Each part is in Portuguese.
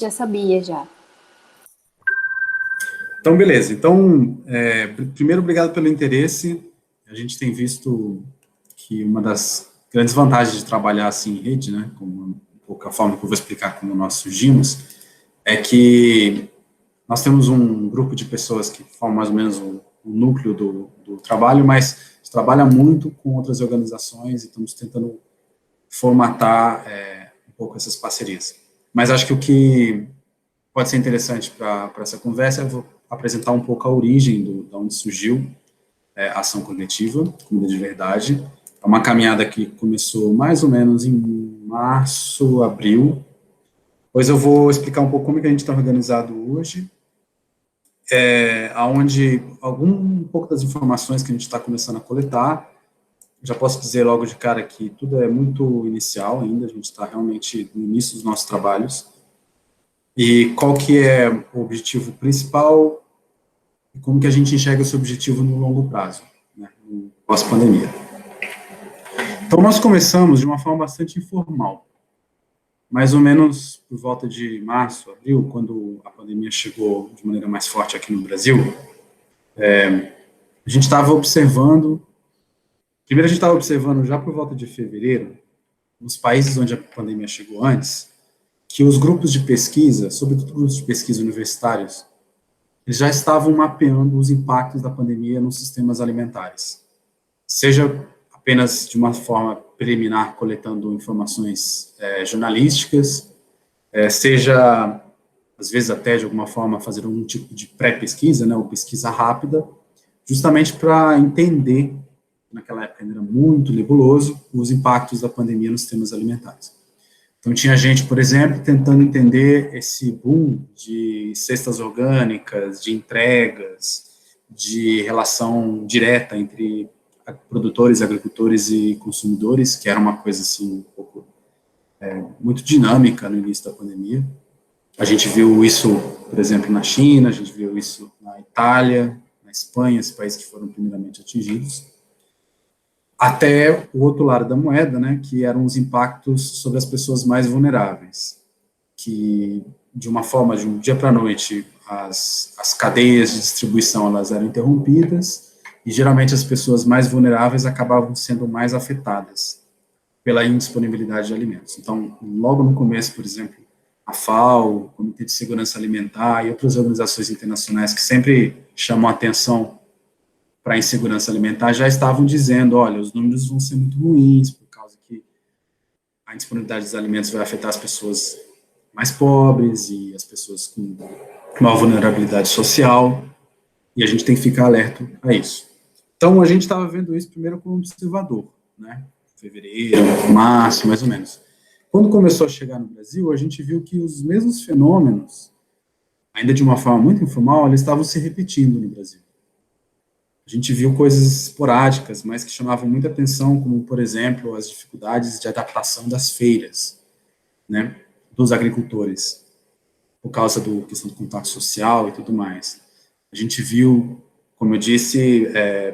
Já sabia, já. Então, beleza. Então, primeiro, obrigado pelo interesse. A gente tem visto que uma das grandes vantagens de trabalhar assim em rede, né, como um pouco a forma que eu vou explicar como nós surgimos, é que nós temos um grupo de pessoas que formam mais ou menos o núcleo do trabalho, mas a gente trabalha muito com outras organizações e estamos tentando formatar um pouco essas parcerias. Mas acho que o que pode ser interessante para essa conversa, eu vou apresentar um pouco a origem da onde surgiu a ação cognitiva, comida de verdade. É uma caminhada que começou mais ou menos em março, abril. Depois eu vou explicar um pouco como é que a gente está organizado hoje, aonde um pouco das informações que a gente está começando a coletar. Já posso dizer logo de cara que tudo é muito inicial ainda, a gente está realmente no início dos nossos trabalhos. E qual que é o objetivo principal e como que a gente enxerga esse objetivo no longo prazo, né, pós-pandemia. Então, nós começamos de uma forma bastante informal, mais ou menos por volta de março, abril, quando a pandemia chegou de maneira mais forte aqui no Brasil, a gente estava observando, primeiro a gente estava observando já por volta de fevereiro, nos países onde a pandemia chegou antes, que os grupos de pesquisa, sobretudo grupos de pesquisa universitários, eles já estavam mapeando os impactos da pandemia nos sistemas alimentares, seja apenas de uma forma preliminar, coletando informações jornalísticas, seja, às vezes até de alguma forma, fazer um tipo de pré-pesquisa, né, ou pesquisa rápida, justamente para entender, naquela época ainda era muito nebuloso, os impactos da pandemia nos sistemas alimentares. Então, tinha gente, por exemplo, tentando entender esse boom de cestas orgânicas, de entregas, de relação direta entre produtores, agricultores e consumidores, que era uma coisa assim um pouco muito dinâmica no início da pandemia. A gente viu isso, por exemplo, na China, a gente viu isso na Itália, na Espanha, esses países que foram primeiramente atingidos, até o outro lado da moeda, né, que eram os impactos sobre as pessoas mais vulneráveis, que de uma forma, de um dia para a noite, as cadeias de distribuição elas eram interrompidas, e geralmente as pessoas mais vulneráveis acabavam sendo mais afetadas pela indisponibilidade de alimentos. Então, logo no começo, por exemplo, a FAO, o Comitê de Segurança Alimentar e outras organizações internacionais que sempre chamam a atenção para a insegurança alimentar já estavam dizendo, olha, os números vão ser muito ruins, por causa que a indisponibilidade dos alimentos vai afetar as pessoas mais pobres e as pessoas com maior vulnerabilidade social, e a gente tem que ficar alerta a isso. Então, a gente estava vendo isso primeiro como observador, né? Fevereiro, março, mais ou menos. Quando começou a chegar no Brasil, a gente viu que os mesmos fenômenos, ainda de uma forma muito informal, eles estavam se repetindo no Brasil. A gente viu coisas esporádicas, mas que chamavam muita atenção, como, por exemplo, as dificuldades de adaptação das feiras, né, dos agricultores, por causa da questão do contato social e tudo mais. A gente viu, como eu disse,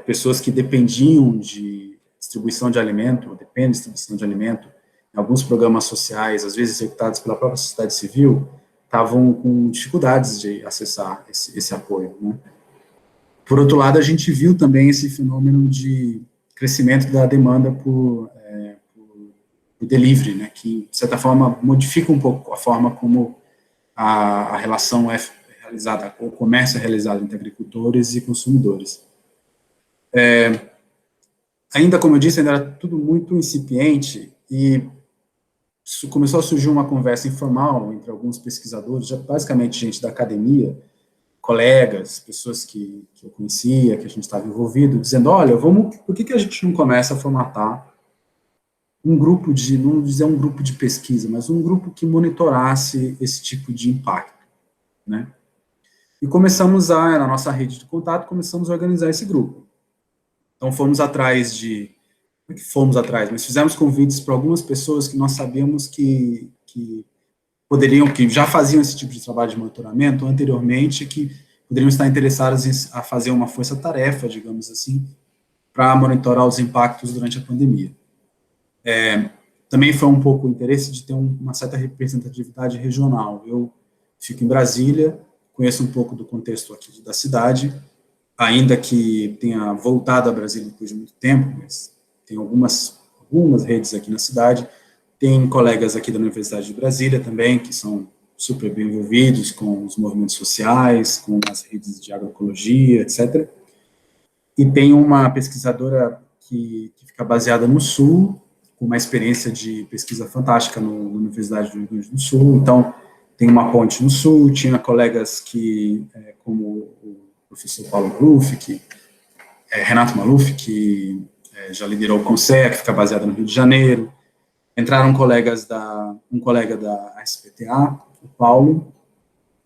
pessoas que dependiam de distribuição de alimento, ou dependem de distribuição de alimento, em alguns programas sociais, às vezes executados pela própria sociedade civil, estavam com dificuldades de acessar esse apoio, né. Por outro lado, a gente viu também esse fenômeno de crescimento da demanda por delivery, né, que, de certa forma, modifica um pouco a forma como a relação é realizada, o comércio é realizado entre agricultores e consumidores. Ainda, como eu disse, ainda era tudo muito incipiente e começou a surgir uma conversa informal entre alguns pesquisadores, já basicamente gente da academia, colegas, pessoas que eu conhecia, que a gente estava envolvido, dizendo, olha, por que a gente não começa a formatar um grupo não dizer um grupo de pesquisa, mas um grupo que monitorasse esse tipo de impacto, né? E começamos na nossa rede de contato, começamos a organizar esse grupo. Então, mas fizemos convites para algumas pessoas que nós sabíamos que já faziam esse tipo de trabalho de monitoramento anteriormente, que poderiam estar interessadas a fazer uma força-tarefa, digamos assim, para monitorar os impactos durante a pandemia. Também foi um pouco o interesse de ter uma certa representatividade regional. Eu fico em Brasília, conheço um pouco do contexto aqui da cidade, ainda que tenha voltado a Brasília depois de muito tempo, mas tem algumas redes aqui na cidade, tem colegas aqui da Universidade de Brasília também, que são super bem envolvidos com os movimentos sociais, com as redes de agroecologia, etc. E tem uma pesquisadora que fica baseada no Sul, com uma experiência de pesquisa fantástica na Universidade do Rio Grande do Sul. Então, tem uma ponte no Sul, tinha colegas que, como o professor Paulo Maluf, Renato Maluf, que já liderou o CONSEA, que fica baseado no Rio de Janeiro. Entraram um colega da SPTA, o Paulo,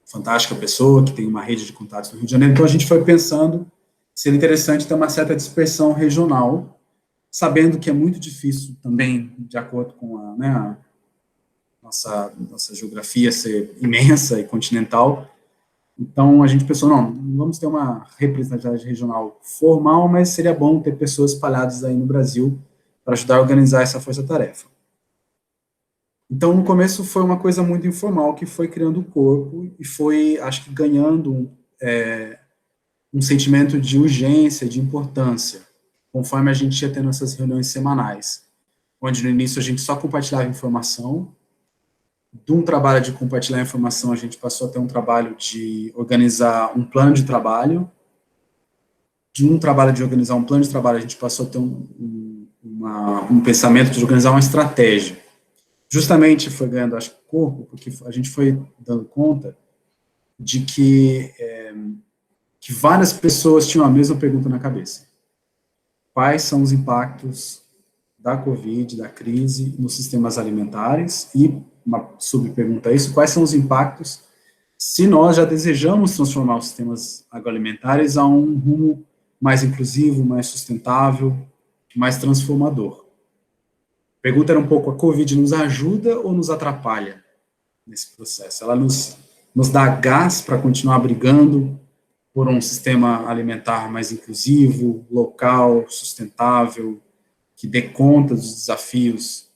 fantástica pessoa, que tem uma rede de contatos no Rio de Janeiro. Então, a gente foi pensando que seria interessante ter uma certa dispersão regional, sabendo que é muito difícil também, de acordo com a nossa geografia ser imensa e continental. Então, a gente pensou, não vamos ter uma representatividade regional formal, mas seria bom ter pessoas espalhadas aí no Brasil para ajudar a organizar essa força-tarefa. Então, no começo foi uma coisa muito informal, que foi criando o corpo e foi, acho que, ganhando um sentimento de urgência, de importância, conforme a gente ia tendo essas reuniões semanais, onde no início a gente só compartilhava informação. De um trabalho de compartilhar informação, a gente passou a ter um trabalho de organizar um plano de trabalho. De um trabalho de organizar um plano de trabalho, a gente passou a ter um pensamento de organizar uma estratégia. Justamente foi ganhando, acho, corpo, porque a gente foi dando conta de que várias pessoas tinham a mesma pergunta na cabeça. Quais são os impactos da Covid, da crise, nos sistemas alimentares? E uma subpergunta a isso, quais são os impactos se nós já desejamos transformar os sistemas agroalimentares a um rumo mais inclusivo, mais sustentável, mais transformador? A pergunta era um pouco, a Covid nos ajuda ou nos atrapalha nesse processo? Ela nos dá gás para continuar brigando por um sistema alimentar mais inclusivo, local, sustentável, que dê conta dos desafios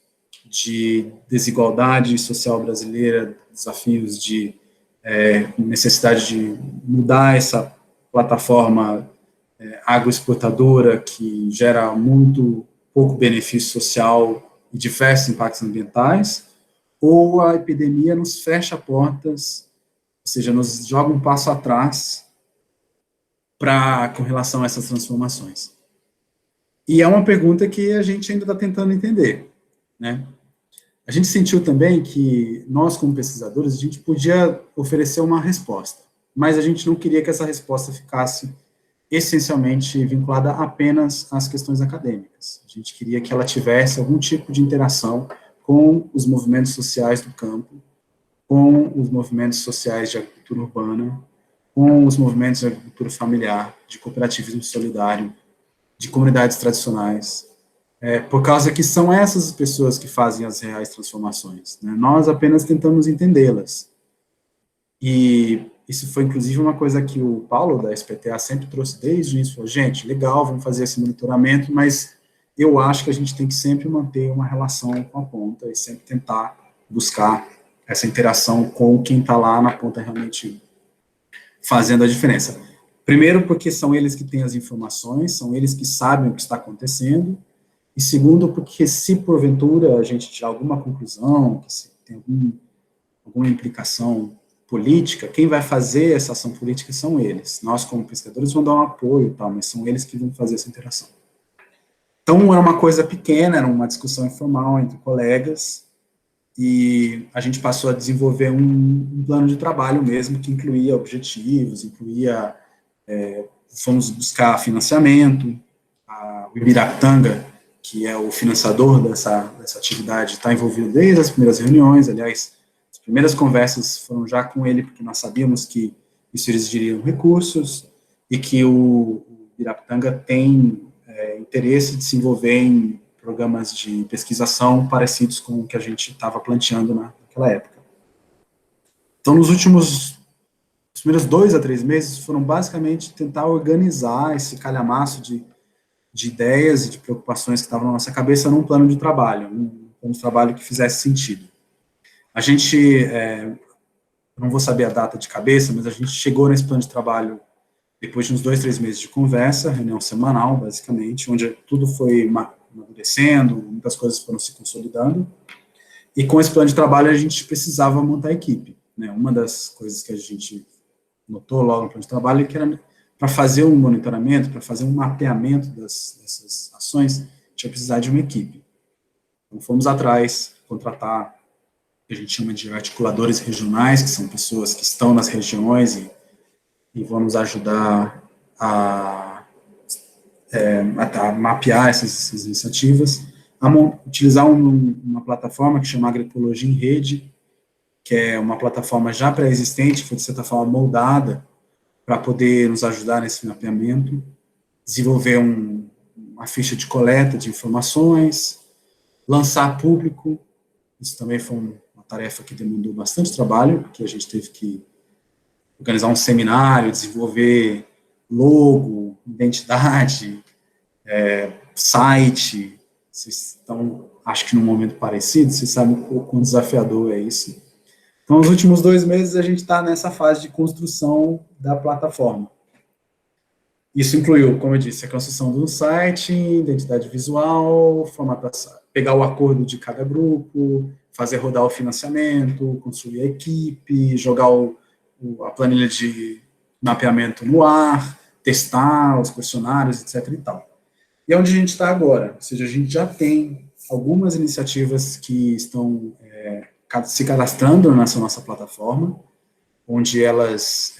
de desigualdade social brasileira, desafios de necessidade de mudar essa plataforma agroexportadora que gera muito pouco benefício social e diversos impactos ambientais, ou a epidemia nos fecha portas, ou seja, nos joga um passo atrás com relação a essas transformações. E é uma pergunta que a gente ainda está tentando entender, né? A gente sentiu também que nós, como pesquisadores, a gente podia oferecer uma resposta, mas a gente não queria que essa resposta ficasse essencialmente vinculada apenas às questões acadêmicas. A gente queria que ela tivesse algum tipo de interação com os movimentos sociais do campo, com os movimentos sociais de agricultura urbana, com os movimentos de agricultura familiar, de cooperativismo solidário, de comunidades tradicionais, por causa que são essas pessoas que fazem as reais transformações, né? Nós apenas tentamos entendê-las. E isso foi, inclusive, uma coisa que o Paulo, da SPTA, sempre trouxe desde o início, falou, gente, legal, vamos fazer esse monitoramento, mas eu acho que a gente tem que sempre manter uma relação com a ponta e sempre tentar buscar essa interação com quem está lá na ponta realmente fazendo a diferença. Primeiro, porque são eles que têm as informações, são eles que sabem o que está acontecendo, e segundo, porque se porventura a gente tirar alguma conclusão, que se tem alguma implicação política, quem vai fazer essa ação política são eles. Nós, como pesquisadores, vamos dar um apoio, tal, mas são eles que vão fazer essa interação. Então, era uma coisa pequena, era uma discussão informal entre colegas, e a gente passou a desenvolver um plano de trabalho mesmo, que incluía objetivos, fomos buscar financiamento, o Ibirapitanga, que é o financiador dessa atividade, está envolvido desde as primeiras reuniões, aliás, as primeiras conversas foram já com ele, porque nós sabíamos que isso exigiria recursos, e que o Ibirapitanga tem interesse de se envolver em programas de pesquisação parecidos com o que a gente estava planteando naquela época. Então, os primeiros 2 a 3 meses foram basicamente tentar organizar esse calhamaço de ideias e de preocupações que estavam na nossa cabeça num plano de trabalho, um plano de trabalho que fizesse sentido. A gente eu não vou saber a data de cabeça, mas a gente chegou nesse plano de trabalho depois de uns 2, 3 meses de conversa, reunião semanal, basicamente, onde tudo foi amadurecendo, muitas coisas foram se consolidando, e com esse plano de trabalho a gente precisava montar a equipe, né? Uma das coisas que a gente notou logo no plano de trabalho é que era para fazer um monitoramento, para fazer um mapeamento dessas ações, a gente ia precisar de uma equipe. Então, fomos atrás, contratar o que a gente chama de articuladores regionais, que são pessoas que estão nas regiões e vão nos ajudar a mapear essas iniciativas, a utilizar uma plataforma que chama Agroecologia em Rede, que é uma plataforma já pré-existente, foi de certa forma moldada para poder nos ajudar nesse mapeamento, desenvolver uma ficha de coleta de informações, lançar público, isso também foi uma tarefa que demandou bastante trabalho, porque a gente teve que organizar um seminário, desenvolver logo, identidade, site. Vocês estão, acho que num momento parecido, vocês sabem o quão desafiador é isso. Então, nos últimos 2 meses, a gente está nessa fase de construção da plataforma. Isso incluiu, como eu disse, a construção do site, identidade visual, formatação, pegar o acordo de cada grupo, fazer rodar o financiamento, construir a equipe, jogar a planilha de mapeamento no ar, testar os questionários, etc. e tal. E é onde a gente está agora, ou seja, a gente já tem algumas iniciativas que estão se cadastrando nessa nossa plataforma, onde elas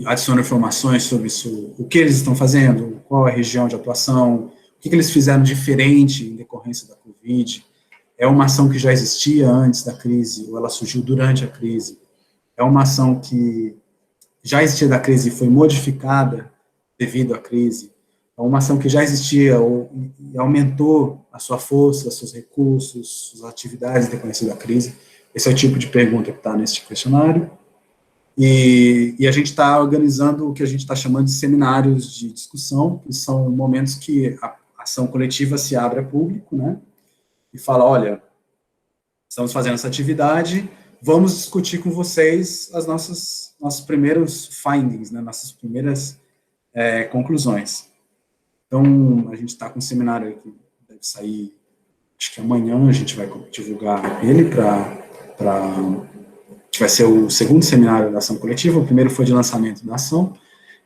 adicionam informações sobre isso, o que eles estão fazendo, qual é a região de atuação, o que eles fizeram diferente em decorrência da Covid, é uma ação que já existia antes da crise, ou ela surgiu durante a crise, é uma ação que já existia da crise e foi modificada devido à crise, é uma ação que já existia e aumentou a sua força, seus recursos, suas atividades em decorrência da crise. Esse é o tipo de pergunta que está nesse questionário. E a gente está organizando o que a gente está chamando de seminários de discussão, que são momentos que a ação coletiva se abre a público, né, e fala, olha, estamos fazendo essa atividade, vamos discutir com vocês as nossos primeiros findings, né, nossas primeiras conclusões. Então, a gente está com um seminário que deve sair, acho que amanhã a gente vai divulgar ele que vai ser o segundo seminário da ação coletiva. O primeiro foi de lançamento da ação,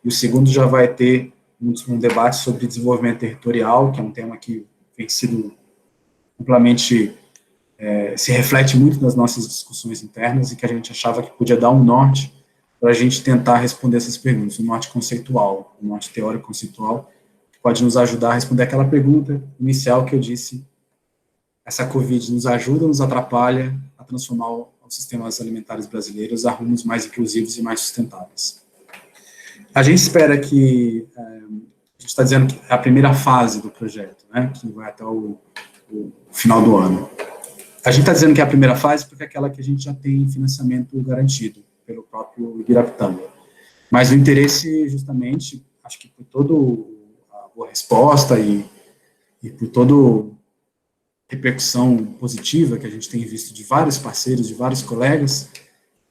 e o segundo já vai ter um debate sobre desenvolvimento territorial, que é um tema que vem sido amplamente, se reflete muito nas nossas discussões internas, e que a gente achava que podia dar um norte para a gente tentar responder essas perguntas, um norte conceitual, um norte teórico-conceitual, que pode nos ajudar a responder aquela pergunta inicial que eu disse, essa Covid nos ajuda ou nos atrapalha a transformar os sistemas alimentares brasileiros a rumos mais inclusivos e mais sustentáveis. A gente espera que, a gente está dizendo que é a primeira fase do projeto, né, que vai até o final do ano. A gente está dizendo que é a primeira fase porque é aquela que a gente já tem financiamento garantido pelo próprio Ibirapitanga. Mas o interesse, justamente, acho que por toda a boa resposta e por toda repercussão positiva que a gente tem visto de vários parceiros, de vários colegas,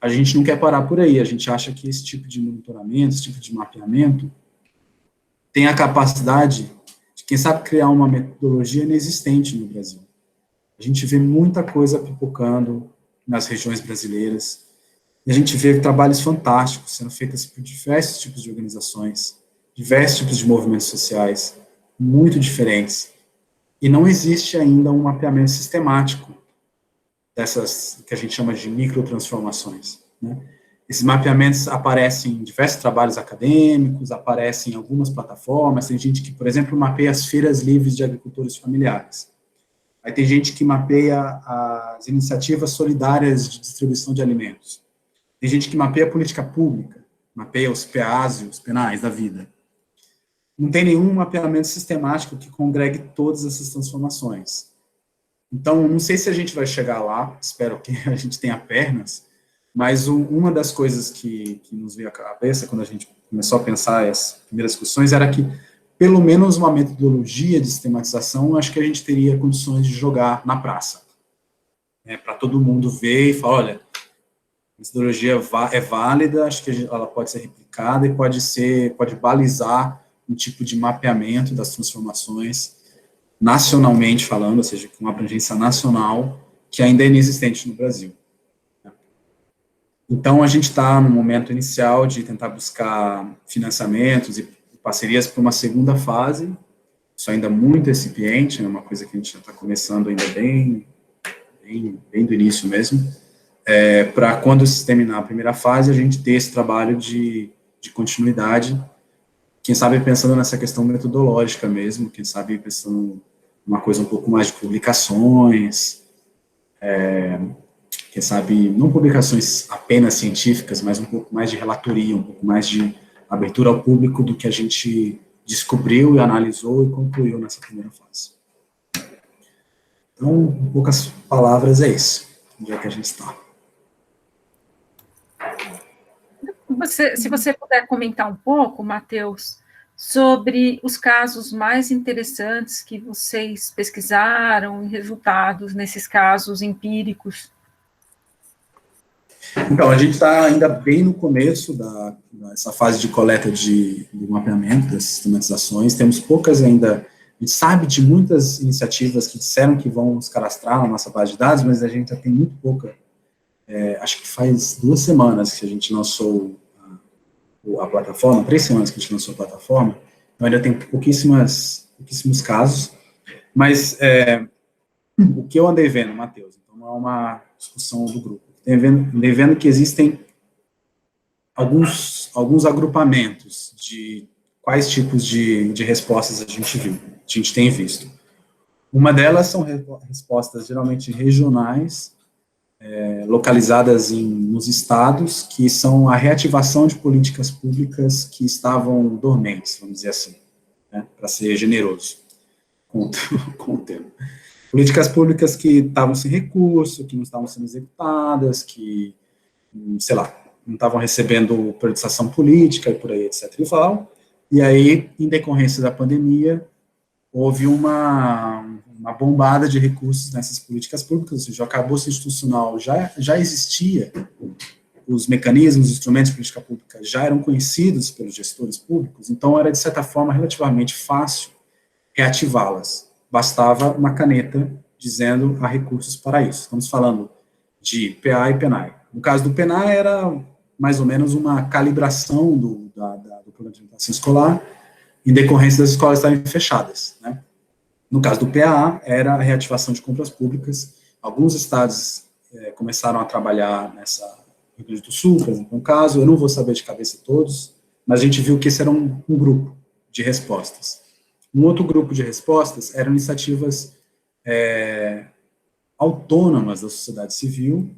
a gente não quer parar por aí. A gente acha que esse tipo de monitoramento, esse tipo de mapeamento, tem a capacidade de, quem sabe, criar uma metodologia inexistente no Brasil. A gente vê muita coisa pipocando nas regiões brasileiras, e a gente vê trabalhos fantásticos sendo feitos por diversos tipos de organizações, diversos tipos de movimentos sociais, muito diferentes. E não existe ainda um mapeamento sistemático dessas que a gente chama de microtransformações, né? Esses mapeamentos aparecem em diversos trabalhos acadêmicos, aparecem em algumas plataformas, tem gente que, por exemplo, mapeia as feiras livres de agricultores familiares. Aí tem gente que mapeia as iniciativas solidárias de distribuição de alimentos. Tem gente que mapeia a política pública, mapeia os PAs e os penais da vida. Não tem nenhum mapeamento sistemático que congregue todas essas transformações. Então, não sei se a gente vai chegar lá, espero que a gente tenha pernas, mas uma das coisas que nos veio à cabeça quando a gente começou a pensar as primeiras discussões era que, pelo menos uma metodologia de sistematização, acho que a gente teria condições de jogar na praça. Para todo mundo ver e falar, olha, metodologia é válida, acho que ela pode ser replicada e pode balizar um tipo de mapeamento das transformações nacionalmente falando, ou seja, com uma abrangência nacional que ainda é inexistente no Brasil. Então, a gente está no momento inicial de tentar buscar financiamentos e parcerias para uma segunda fase, isso ainda é muito incipiente, é uma coisa que a gente já está começando ainda bem do início mesmo, para quando se terminar a primeira fase, a gente ter esse trabalho de continuidade, quem sabe pensando nessa questão metodológica mesmo, quem sabe pensando uma coisa um pouco mais de publicações, quem sabe, não publicações apenas científicas, mas um pouco mais de relatoria, um pouco mais de abertura ao público do que a gente descobriu e analisou e concluiu nessa primeira fase. Então, em poucas palavras, é isso, onde é que a gente está. Se você puder comentar um pouco, Matheus, sobre os casos mais interessantes que vocês pesquisaram e resultados nesses casos empíricos. Então, a gente está ainda bem no começo dessa fase de coleta do mapeamento das sistematizações, temos poucas ainda, a gente sabe de muitas iniciativas que disseram que vão se cadastrar na nossa base de dados, mas a gente já tem muito pouca, acho que faz 2 semanas que a gente lançou a plataforma, 3 semanas que a gente lançou a plataforma, então ainda tem pouquíssimos casos, mas o que eu andei vendo, Matheus, então não é uma discussão do grupo, andei vendo que existem alguns agrupamentos de quais tipos de respostas a gente tem visto. Uma delas são respostas geralmente regionais, localizadas nos estados, que são a reativação de políticas públicas que estavam dormentes, vamos dizer assim, né, para ser generoso com o termo. Políticas públicas que estavam sem recurso, que não estavam sendo executadas, que, sei lá, não estavam recebendo priorização política e por aí, etc. E aí, em decorrência da pandemia, houve uma bombada de recursos nessas políticas públicas, ou seja, o arcabouço institucional já existia, os mecanismos, os instrumentos de política pública já eram conhecidos pelos gestores públicos, então era, de certa forma, relativamente fácil reativá-las. Bastava uma caneta dizendo há recursos para isso. Estamos falando de PA e PENAI. No caso do PENAI, era mais ou menos uma calibração do programa de alimentação escolar, em decorrência das escolas estarem fechadas, né? No caso do PA, era a reativação de compras públicas. Alguns estados começaram a trabalhar nessa, Rio Grande do Sul, por exemplo, um caso, eu não vou saber de cabeça todos, mas a gente viu que esse era um grupo de respostas. Um outro grupo de respostas eram iniciativas autônomas da sociedade civil,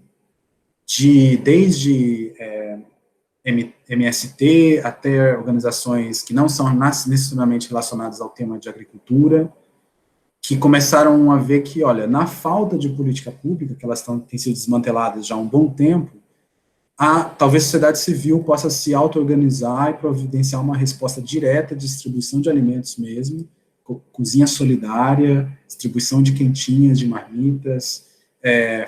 desde MST até organizações que não são necessariamente relacionadas ao tema de agricultura, que começaram a ver que, olha, na falta de política pública, que elas têm sido desmanteladas já há um bom tempo, talvez a sociedade civil possa se auto-organizar e providenciar uma resposta direta de distribuição de alimentos mesmo, cozinha solidária, distribuição de quentinhas, de marmitas,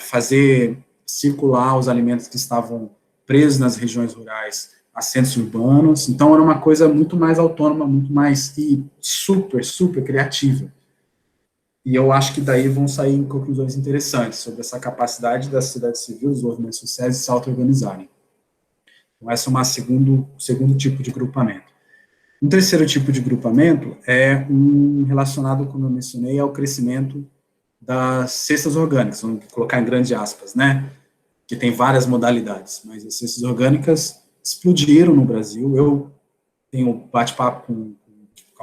fazer circular os alimentos que estavam presos nas regiões rurais a centros urbanos. Então, era uma coisa muito mais autônoma, muito mais super, super criativa. E eu acho que daí vão sair conclusões interessantes sobre essa capacidade da sociedade civil, dos movimentos sociais, de se auto-organizarem. Então, esse é um segundo tipo de grupamento. Um terceiro tipo de grupamento é relacionado, como eu mencionei, ao crescimento das cestas orgânicas, vamos colocar em grandes aspas, né, que tem várias modalidades, mas as cestas orgânicas explodiram no Brasil. Eu tenho bate-papo com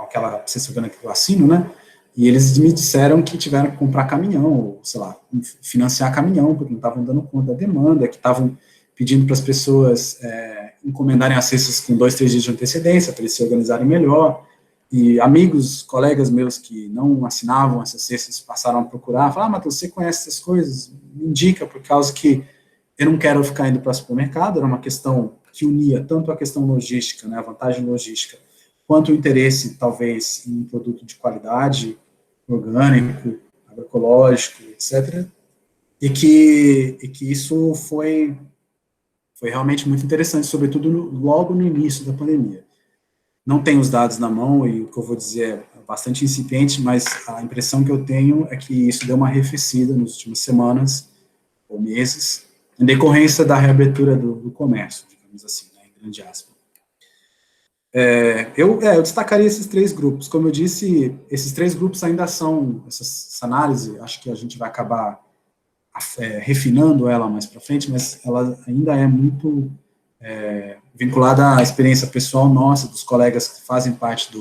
aquela cesta orgânica que eu assino, né, e eles me disseram que tiveram que comprar caminhão, ou, sei lá, financiar caminhão, porque não estavam dando conta da demanda, que estavam pedindo para as pessoas encomendarem as cestas com 2, 3 dias de antecedência, para eles se organizarem melhor, e amigos, colegas meus que não assinavam essas cestas passaram a procurar, falaram, Matheus, você conhece essas coisas? Me indica, por causa que eu não quero ficar indo para o supermercado, era uma questão que unia tanto a questão logística, né, a vantagem logística, quanto o interesse, talvez, em um produto de qualidade, orgânico, agroecológico, etc., e que isso foi Foi realmente muito interessante, sobretudo logo no início da pandemia. Não tenho os dados na mão, e o que eu vou dizer é bastante incipiente, mas a impressão que eu tenho é que isso deu uma arrefecida nas últimas semanas ou meses, em decorrência da reabertura do comércio, digamos assim, né, em grande aspas. Eu destacaria esses 3 grupos. Como eu disse, esses 3 grupos ainda são, essa análise, acho que a gente vai acabar refinando ela mais para frente, mas ela ainda é muito vinculada à experiência pessoal nossa, dos colegas que fazem parte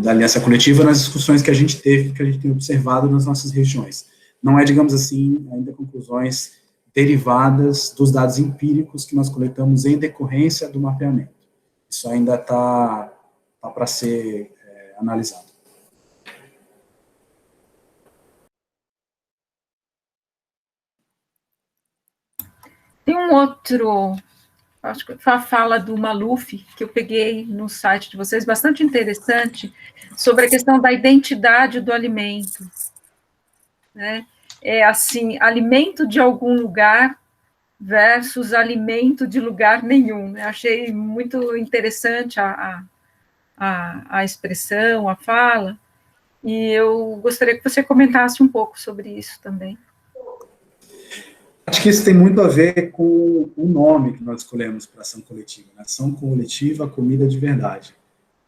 da aliança coletiva, nas discussões que a gente teve, que a gente tem observado nas nossas regiões. Não é, digamos assim, ainda conclusões derivadas dos dados empíricos que nós coletamos em decorrência do mapeamento. Isso ainda está para ser analisado. Tem um outro, acho que foi a fala do Maluf, que eu peguei no site de vocês, bastante interessante, sobre a questão da identidade do alimento, né? É assim, alimento de algum lugar versus alimento de lugar nenhum. Eu achei muito interessante a expressão, a fala, e eu gostaria que você comentasse um pouco sobre isso também. Acho que isso tem muito a ver com o nome que nós escolhemos para a ação coletiva, né? Ação coletiva, comida de verdade.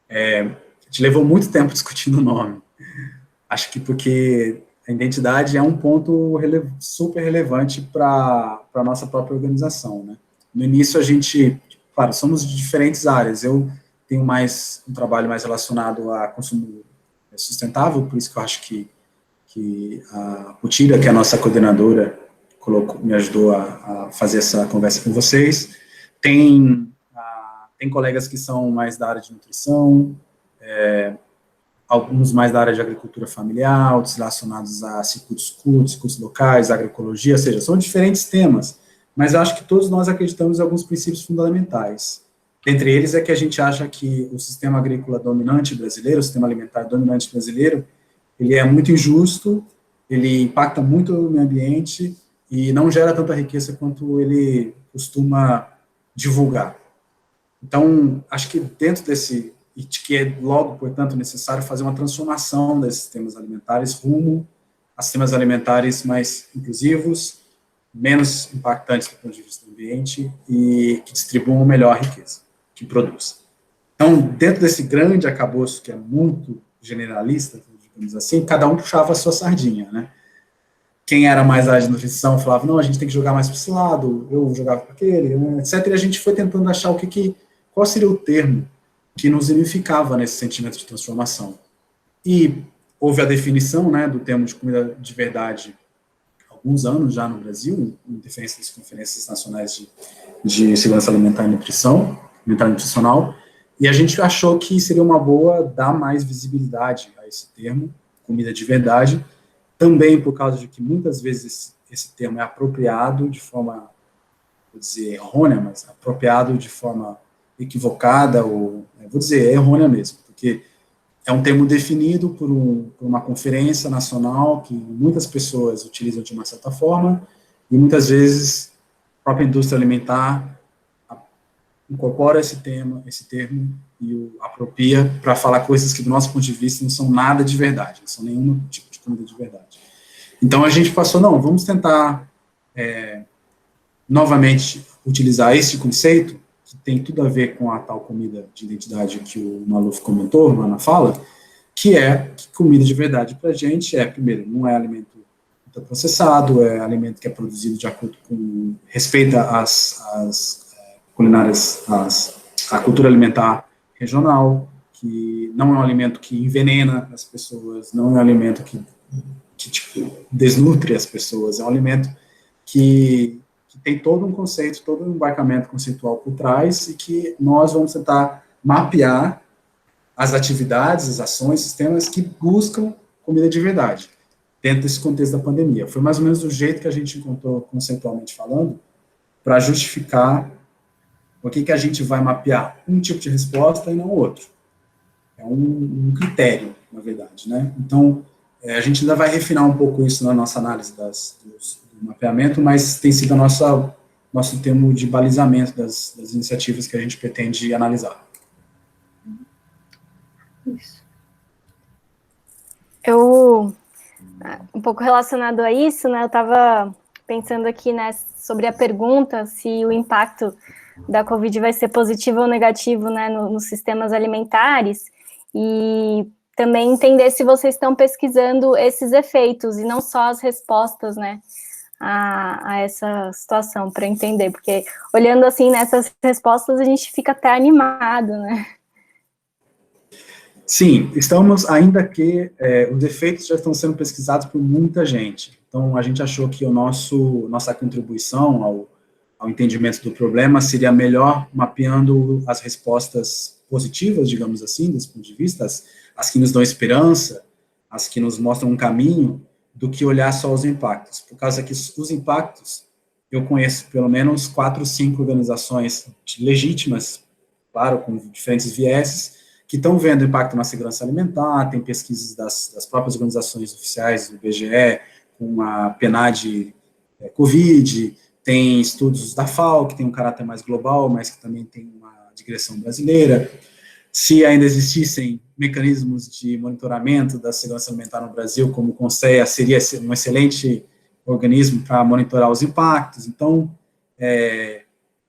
A gente levou muito tempo discutindo o nome. Acho que porque a identidade é um ponto super relevante para a nossa própria organização, né? No início, a gente, claro, somos de diferentes áreas. Eu tenho um trabalho mais relacionado a consumo sustentável, por isso que eu acho que a Putira, que é a nossa coordenadora, me ajudou a fazer essa conversa com vocês. Tem colegas que são mais da área de nutrição, alguns mais da área de agricultura familiar, outros relacionados a circuitos curtos, circuitos locais, agroecologia, ou seja, são diferentes temas, mas eu acho que todos nós acreditamos em alguns princípios fundamentais. Dentre eles é que a gente acha que o sistema agrícola dominante brasileiro, o sistema alimentar dominante brasileiro, ele é muito injusto, ele impacta muito no meio ambiente e não gera tanta riqueza quanto ele costuma divulgar. Então, acho que dentro desse, e que é logo, portanto, necessário fazer uma transformação desses sistemas alimentares rumo a sistemas alimentares mais inclusivos, menos impactantes do ponto de vista do ambiente e que distribuam melhor a riqueza que produz. Então, dentro desse grande arcabouço, que é muito generalista, digamos assim, cada um puxava a sua sardinha, né? Quem era mais da área de nutrição falava, não, a gente tem que jogar mais para esse lado, eu jogava para aquele, né, etc. E a gente foi tentando achar qual seria o termo que nos unificava nesse sentimento de transformação. E houve a definição, né, do termo de comida de verdade há alguns anos já no Brasil, em deferência das conferências nacionais de segurança alimentar e nutricional, e a gente achou que seria uma boa dar mais visibilidade a esse termo, comida de verdade, também por causa de que muitas vezes esse termo é apropriado de forma, vou dizer, errônea, mas apropriado de forma equivocada, ou, vou dizer, errônea mesmo, porque é um termo definido por uma conferência nacional que muitas pessoas utilizam de uma certa forma, e muitas vezes a própria indústria alimentar incorpora esse termo e o apropria para falar coisas que, do nosso ponto de vista, não são nada de verdade, não são nenhum tipo de comida de verdade. Então, a gente passou, não, vamos tentar novamente utilizar esse conceito, que tem tudo a ver com a tal comida de identidade que o Maluf comentou lá na fala, que é que comida de verdade para a gente primeiro, não é alimento processado, é alimento que é produzido de acordo com, respeita as culinárias, a cultura alimentar regional, que não é um alimento que envenena as pessoas, não é um alimento que tipo, desnutre as pessoas, é um alimento que tem todo um conceito, todo um embarcamento conceitual por trás, e que nós vamos tentar mapear as atividades, as ações, sistemas que buscam comida de verdade, dentro desse contexto da pandemia. Foi mais ou menos o jeito que a gente encontrou, conceitualmente falando, para justificar por que a gente vai mapear um tipo de resposta e não outro. É um critério, na verdade, né? Então, a gente ainda vai refinar um pouco isso na nossa análise do mapeamento, mas tem sido a nosso termo de balizamento das iniciativas que a gente pretende analisar. Isso. Um pouco relacionado a isso, né, eu estava pensando aqui, né, sobre a pergunta se o impacto da Covid vai ser positivo ou negativo, né, nos sistemas alimentares, e também entender se vocês estão pesquisando esses efeitos, e não só as respostas, né, a essa situação, para entender, porque olhando assim nessas respostas, a gente fica até animado, né? Sim, estamos, ainda que os efeitos já estão sendo pesquisados por muita gente. Então, a gente achou que nossa contribuição ao entendimento do problema seria melhor mapeando as respostas positivas, digamos assim, desse ponto de vista, as que nos dão esperança, as que nos mostram um caminho, do que olhar só os impactos. Por causa que os impactos, eu conheço pelo menos 4 ou 5 organizações legítimas, claro, com diferentes vieses, que estão vendo impacto na segurança alimentar, tem pesquisas das próprias organizações oficiais, do IBGE, com a PNAD Covid, tem estudos da FAO, que tem um caráter mais global, mas que também tem uma digressão brasileira. Se ainda existissem mecanismos de monitoramento da segurança alimentar no Brasil, como o CONSEA, seria um excelente organismo para monitorar os impactos. Então,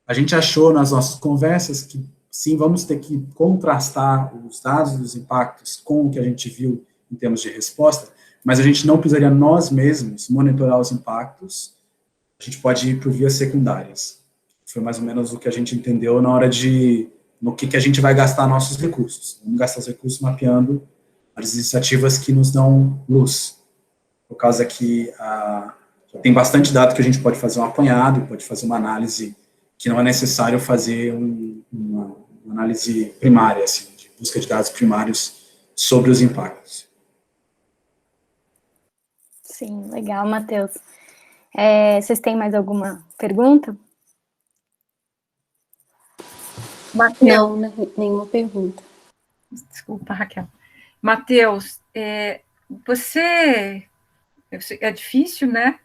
a gente achou nas nossas conversas que, sim, vamos ter que contrastar os dados dos impactos com o que a gente viu em termos de resposta, mas a gente não precisaria nós mesmos monitorar os impactos, a gente pode ir por vias secundárias. Foi mais ou menos o que a gente entendeu na hora no que a gente vai gastar nossos recursos. Vamos gastar os recursos mapeando as iniciativas que nos dão luz, por causa que tem bastante dado que a gente pode fazer um apanhado, pode fazer uma análise que não é necessário fazer uma análise primária, assim, de busca de dados primários sobre os impactos. Sim, legal, Matheus. Vocês têm mais alguma pergunta? Não, nenhuma pergunta. Desculpa, Raquel. Matheus, você... É difícil, né?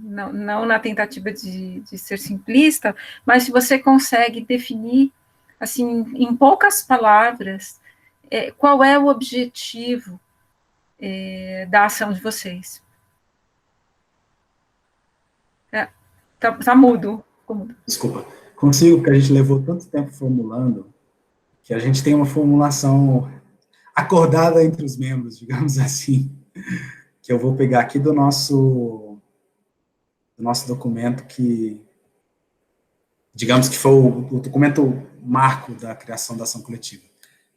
Não na tentativa de ser simplista, mas se você consegue definir, assim, em poucas palavras, qual é o objetivo da ação de vocês? Tá mudo. Desculpa. Consigo, porque a gente levou tanto tempo formulando, que a gente tem uma formulação acordada entre os membros, digamos assim, que eu vou pegar aqui do nosso documento, que, digamos que foi o documento marco da criação da ação coletiva.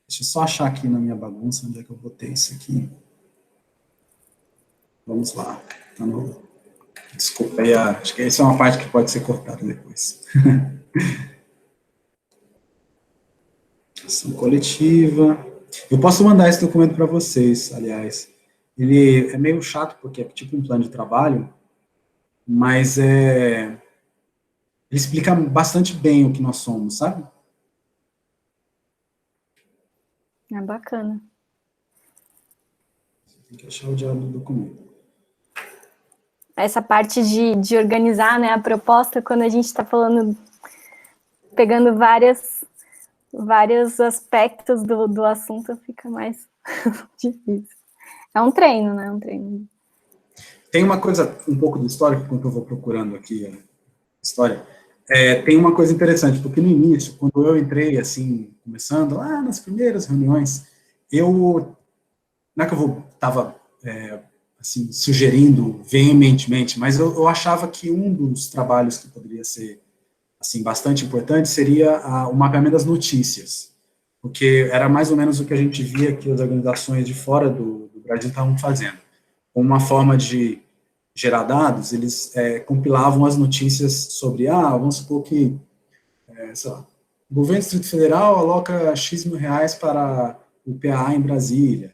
Deixa eu só achar aqui na minha bagunça onde é que eu botei isso aqui. Vamos lá. Desculpa aí, acho que essa é uma parte que pode ser cortada depois. Ação coletiva. Eu posso mandar esse documento para vocês, aliás. Ele é meio chato, porque é tipo um plano de trabalho, mas ele explica bastante bem o que nós somos, sabe? É bacana. Tem que achar o diário do documento. Essa parte de organizar, né, a proposta, quando a gente está falando, pegando vários aspectos do assunto, fica mais difícil. É um treino, né? Um treino. Tem uma coisa, um pouco do histórico, enquanto eu vou procurando aqui a história, tem uma coisa interessante, porque no início, quando eu entrei, assim, começando, lá nas primeiras reuniões, não é que eu estava, assim, sugerindo veementemente, mas eu achava que um dos trabalhos que poderia ser, assim, bastante importante seria o mapeamento das notícias, porque era mais ou menos o que a gente via que as organizações de fora do Brasil estavam fazendo. Uma forma de gerar dados, eles compilavam as notícias sobre, vamos supor que, sei lá, o governo do Distrito Federal aloca X mil reais para o PAA em Brasília,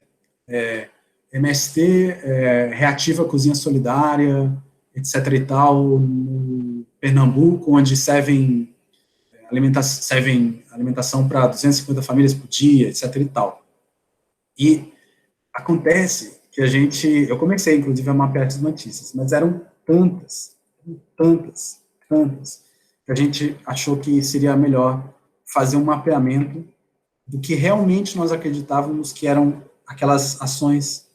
MST reativa a cozinha solidária, etc. e tal, no Pernambuco, onde servem alimentação para 250 famílias por dia, etc. e tal. E acontece que eu comecei, inclusive, a mapear as notícias, mas eram tantas, a gente achou que seria melhor fazer um mapeamento do que realmente nós acreditávamos que eram aquelas ações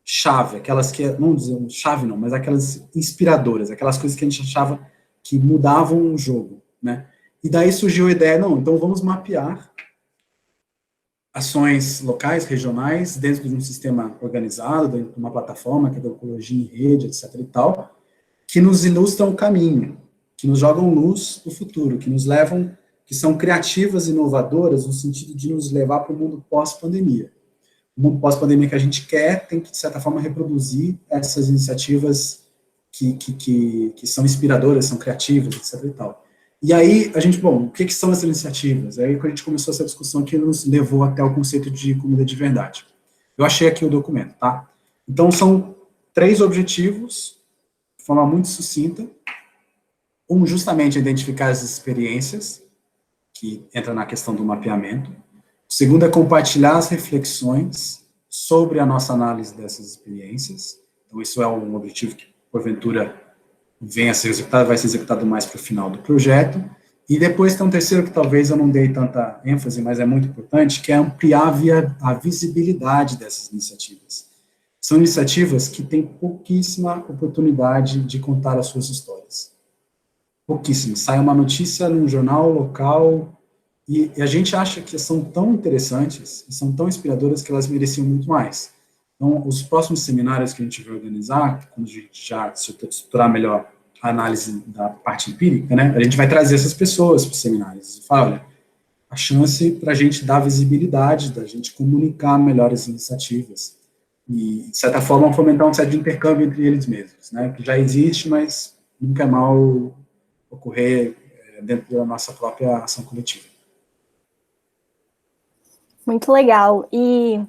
chave, aquelas que, não dizemos chave não, mas aquelas inspiradoras, aquelas coisas que a gente achava que mudavam o jogo, né? E daí surgiu a ideia, não, então vamos mapear ações locais, regionais, dentro de um sistema organizado, dentro de uma plataforma, que é da Ecologia em Rede, etc. e tal, que nos ilustram o caminho, que nos jogam luz do futuro, que nos levam, que são criativas e inovadoras no sentido de nos levar para o mundo pós-pandemia. O mundo pós-pandemia que a gente quer tem que, de certa forma, reproduzir essas iniciativas que são inspiradoras, são criativas, etc. e tal. E aí, a gente, bom, o que são essas iniciativas? Aí, quando a gente começou essa discussão que nos levou até o conceito de comida de verdade. Eu achei aqui o documento, tá? Então, são 3 objetivos, de forma muito sucinta. Um, justamente, identificar as experiências, que entra na questão do mapeamento. O segundo é compartilhar as reflexões sobre a nossa análise dessas experiências. Então, isso é um objetivo que, porventura, venha a ser executado, vai ser executado mais para o final do projeto. E depois tem um terceiro que talvez eu não dei tanta ênfase, mas é muito importante, que é ampliar a visibilidade dessas iniciativas. São iniciativas que têm pouquíssima oportunidade de contar as suas histórias. Pouquíssimo. Sai uma notícia num jornal local e a gente acha que são tão interessantes e são tão inspiradoras que elas mereciam muito mais. Então, os próximos seminários que a gente vai organizar, quando a gente já estruturar melhor a análise da parte empírica, né, a gente vai trazer essas pessoas para os seminários e falar, olha, a chance para a gente dar visibilidade, da gente comunicar melhor as iniciativas e, de certa forma, fomentar um certo de intercâmbio entre eles mesmos, né, que já existe, mas nunca é mal ocorrer dentro da nossa própria ação coletiva. Muito legal. E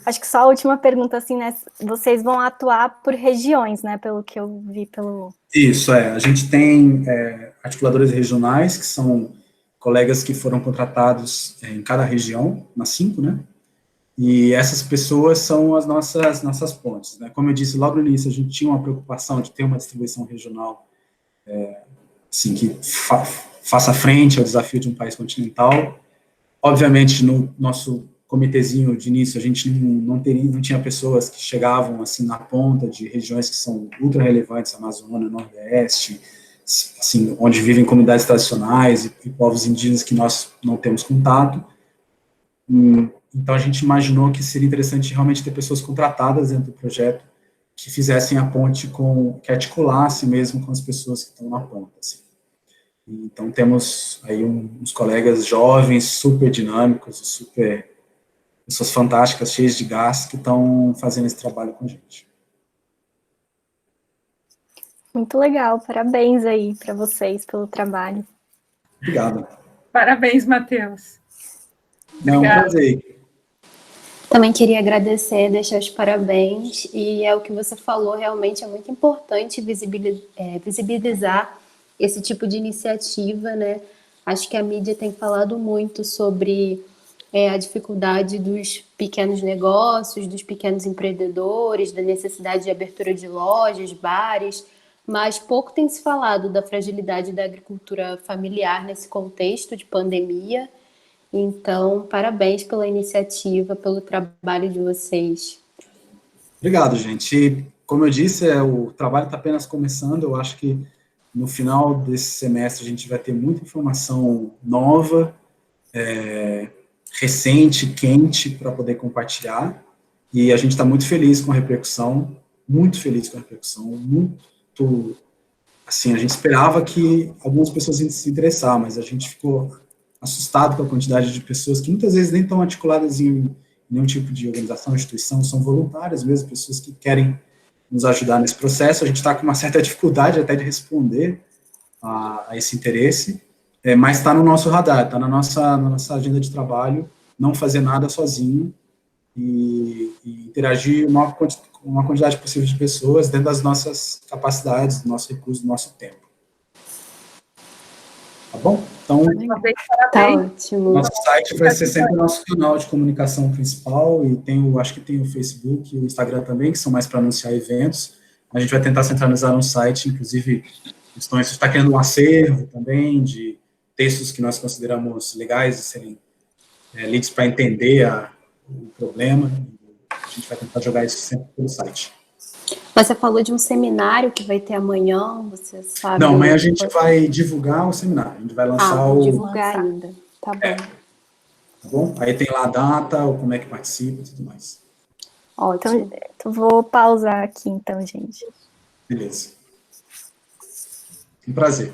acho que só a última pergunta, assim, né? Vocês vão atuar por regiões, né? Pelo que eu vi pelo... Isso, a gente tem articuladores regionais, que são colegas que foram contratados em cada região, nas 5, né? E essas pessoas são as nossas pontes, né? Como eu disse logo no início, a gente tinha uma preocupação de ter uma distribuição regional assim, que faça frente ao desafio de um país continental. Obviamente, no nosso comitêzinho de início, a gente não tinha pessoas que chegavam assim na ponta de regiões que são ultra relevantes, Amazônia, Nordeste, assim, onde vivem comunidades tradicionais e povos indígenas que nós não temos contato. Então, a gente imaginou que seria interessante realmente ter pessoas contratadas dentro do projeto que fizessem a ponte que articulasse mesmo com as pessoas que estão na ponta, assim. Então, temos aí uns colegas jovens, super dinâmicos, pessoas fantásticas, cheias de gás, que estão fazendo esse trabalho com a gente. Muito legal, parabéns aí para vocês pelo trabalho. Obrigado. Parabéns, Matheus. Não, um prazer. Também queria agradecer, deixar os parabéns, e é o que você falou, realmente é muito importante visibilizar esse tipo de iniciativa, né? Acho que a mídia tem falado muito sobre a dificuldade dos pequenos negócios, dos pequenos empreendedores, da necessidade de abertura de lojas, bares, mas pouco tem se falado da fragilidade da agricultura familiar nesse contexto de pandemia. Então, parabéns pela iniciativa, pelo trabalho de vocês. Obrigado, gente. E, como eu disse, o trabalho está apenas começando. Eu acho que no final desse semestre a gente vai ter muita informação nova, recente, quente, para poder compartilhar. E a gente está muito feliz com a repercussão, muito assim, a gente esperava que algumas pessoas iam se interessar, mas a gente ficou assustado com a quantidade de pessoas que muitas vezes nem estão articuladas em nenhum tipo de organização, instituição, são voluntárias mesmo, pessoas que querem nos ajudar nesse processo. A gente está com uma certa dificuldade até de responder a esse interesse, mas está no nosso radar, está na nossa agenda de trabalho, não fazer nada sozinho e interagir com uma quantidade possível de pessoas dentro das nossas capacidades, do nosso recurso, do nosso tempo. Tá bom? Então, tá ótimo. Nosso site vai ser sempre o nosso canal de comunicação principal, e acho que tem o Facebook e o Instagram também, que são mais para anunciar eventos. A gente vai tentar centralizar no site, inclusive Então, a gente está criando um acervo também de textos que nós consideramos legais de serem lidos para entender o problema. A gente vai tentar jogar isso sempre pelo site. Você falou de um seminário que vai ter amanhã, você sabe? Não, amanhã a gente vai divulgar o seminário, a gente vai lançar divulgar ainda, tá bom. Tá bom? Aí tem lá a data, como é que participa e tudo mais. Ótimo. Então vou pausar aqui, então, gente. Beleza. Um prazer.